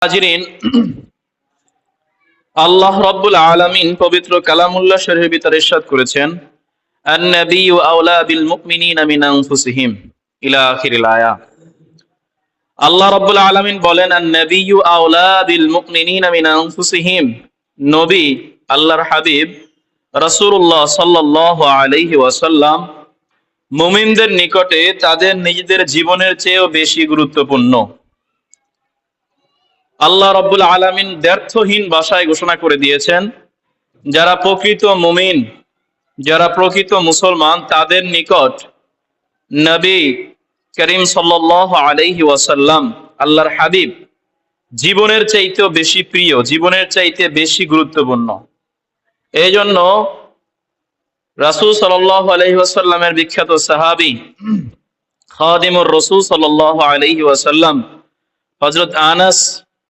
হাজিরিন, আল্লাহ রাব্বুল আলামিন পবিত্র কালামুল্লাহ শরীফের ভিতরে ইরশাদ করেছেন, আন-নাবিয়্যু আওলা বিল মুমিনিনা মিন আনফুসিহিম ইলা আখিরিল আয়া। আল্লাহ রাব্বুল আলামিন বলেন, আন-নাবিয়্যু আওলা বিল মুমিনিনা মিন আনফুসিহিম, নবী আল্লাহর হাবিব রাসূলুল্লাহ সাল্লাল্লাহু আলাইহি ওয়াসাল্লাম মুমিনদের নিকটে তাদের নিজেদের জীবনের চেয়েও বেশি গুরুত্বপূর্ণ। আল্লাহ রাব্বুল আলামিন দ্ব্যর্থহীন ভাষায় ঘোষণা করে দিয়েছেন, যারা প্রকৃত মুমিন, যারা প্রকৃত মুসলমান, তাদের নিকট নবী করিম সাল্লাল্লাহু আলাইহি ওয়াসাল্লাম আল্লাহর হাবিব জীবনের চাইতেও বেশি প্রিয়, জীবনের চাইতে বেশি গুরুত্বপূর্ণ। এই জন্য রাসূল সাল্লাল্লাহু আলাইহি ওয়াসাল্লামের বিখ্যাত সাহাবী খাদিমুর রাসূল সাল্লাল্লাহু আলাইহি ওয়াসাল্লাম হযরত আনাস